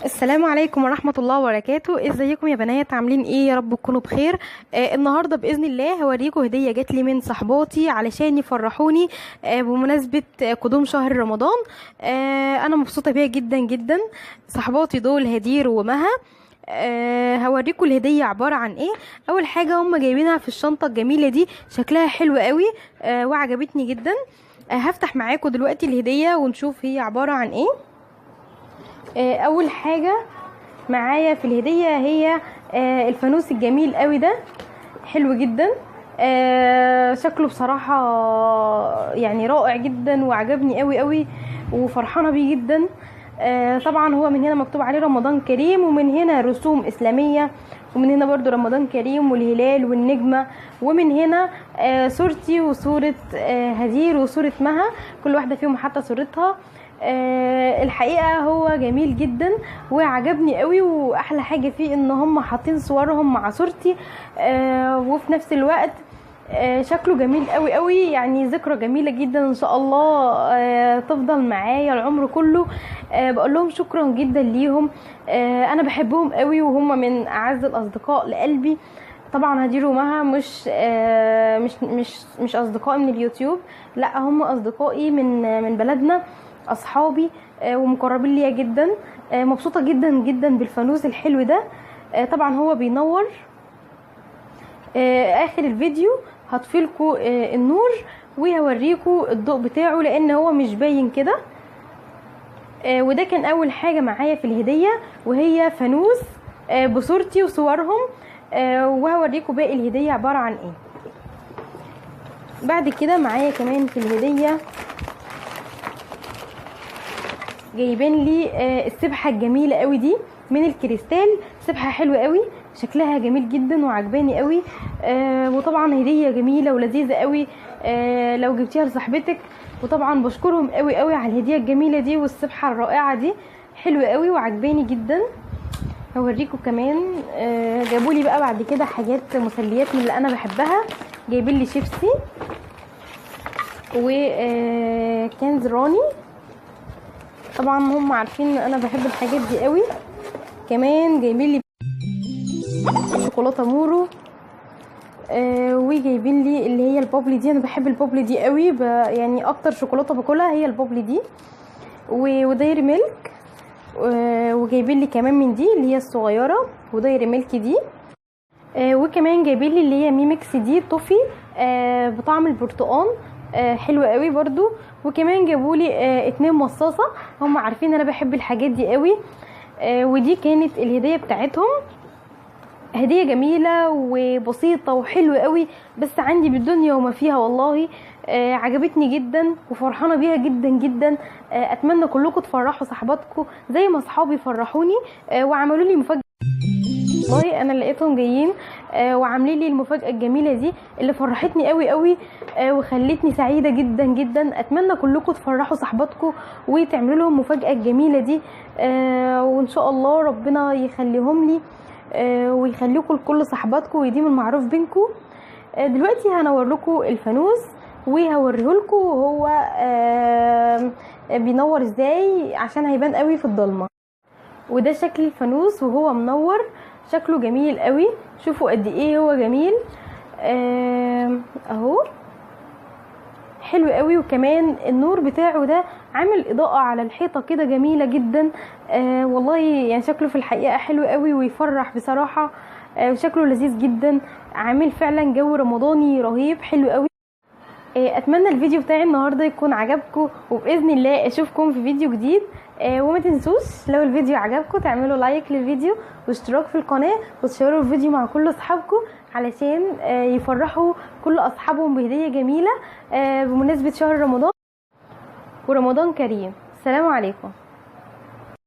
السلام عليكم ورحمة الله وبركاته. ازيكم يا بنات؟ عاملين ايه؟ يا رب تكونوا بخير. النهاردة بإذن الله هوريكم هدية جات لي من صحباتي علشان يفرحوني بمناسبة قدوم شهر رمضان. انا مبسوطة بيها جدا جدا. صحباتي دول هدير ومها. هوريكم الهدية عبارة عن ايه. اول حاجة هم جايبينها في الشنطة الجميلة دي، شكلها حلو قوي وعجبتني جدا. هفتح معاكم دلوقتي الهدية ونشوف هي عبارة عن ايه. اول حاجة معايا في الهدية هي الفانوس الجميل قوي ده، حلو جدا. شكله بصراحة يعني رائع جدا وعجبني قوي قوي وفرحانة بيه جدا. طبعا هو من هنا مكتوب عليه رمضان كريم، ومن هنا رسوم إسلامية، ومن هنا برضو رمضان كريم والهلال والنجمة، ومن هنا صورتي وصورة هدير وصورة مها، كل واحدة فيهم حتى صورتها. الحقيقة هو جميل جدا وعجبني قوي، واحلى حاجة فيه ان هم حاطين صورهم مع صورتي، وفي نفس الوقت شكله جميل قوي قوي، يعني ذكرى جميلة جدا ان شاء الله تفضل معايا العمر كله. بقول لهم شكرا جدا ليهم. انا بحبهم قوي وهم من اعز الاصدقاء لقلبي. طبعا هدير ومها مش اصدقائي من اليوتيوب، لا هم اصدقائي من بلدنا، اصحابي ومقربين ليا جدا. مبسوطه جدا جدا بالفانوس الحلو ده. طبعا هو بينور. اخر الفيديو هطفيلكوا النور وهوريكوا الضوء بتاعه لان هو مش باين كده. وده كان اول حاجه معايا في الهديه، وهي فانوس بصورتي وصورهم. وهوريكوا باقي الهديه عباره عن ايه. بعد كده معايا كمان في الهديه جايبين لي السبحه الجميله قوي دي من الكريستال. سبحه حلوه قوي، شكلها جميل جدا وعجباني قوي. وطبعا هديه جميله ولذيذه قوي لو جبتيها لصاحبتك. وطبعا بشكرهم قوي قوي على الهديه الجميله دي والسبحه الرائعه دي، حلوه قوي وعجباني جدا. هوريكم كمان جابوا لي بقى بعد كده حاجات مسليات من اللي انا بحبها. جايبين لي شيبسي وكنز راني، طبعا هم عارفين ان انا بحب الحاجات دي قوي. كمان جايبين لي شوكولاته مورو، وجايبين لي اللي هي البابلي دي. انا بحب البابلي دي قوي، يعني اكتر شوكولاته باكلها هي البابلي دي. ودايري ميلك. وجايبين لي كمان من دي اللي هي الصغيره ودايري ميلك دي. وكمان جايبين لي اللي هي ميمكس دي توفي بطعم البرتقال، حلوه قوي برضو. وكمان جابوا لي 2 مصاصه، هم عارفين انا بحب الحاجات دي قوي. ودي كانت الهديه بتاعتهم، هديه جميله وبسيطه وحلوه قوي، بس عندي بالدنيا وما فيها والله. عجبتني جدا وفرحانه بيها جدا جدا. اتمنى كلكم تفرحوا صحباتكم زي ما صحابي فرحوني وعملوا لي مفاجاه. والله انا لقيتهم جايين وعاملين لي المفاجاه الجميله دي اللي فرحتني قوي قوي وخلتني سعيده جدا جدا. اتمنى كلكم تفرحوا صحباتكم وتعملوا لهم مفاجاه الجميله دي، وان شاء الله ربنا يخليهم لي ويخليكم لكل صحباتكم ويديم المعروف بينكم. دلوقتي هنور لكم الفانوس وهوريه لكم هو بينور ازاي عشان هيبان قوي في الضلمه. وده شكل الفانوس وهو منور، شكله جميل قوي. شوفوا قد ايه هو جميل اهو، حلو قوي. وكمان النور بتاعه ده عامل اضاءة على الحيطة كده جميلة جدا. والله يعني شكله في الحقيقة حلو قوي ويفرح بصراحة. وشكله لذيذ جدا، عامل فعلا جو رمضاني رهيب، حلو قوي. اتمنى الفيديو بتاعي النهارده يكون عجبكم، وباذن الله اشوفكم في فيديو جديد. وما تنسوش لو الفيديو عجبكم تعملوا لايك للفيديو واشتراك في القناه وتشيروا الفيديو مع كل اصحابكم علشان يفرحوا كل اصحابهم بهديه جميله بمناسبه شهر رمضان ورمضان كريم. السلام عليكم.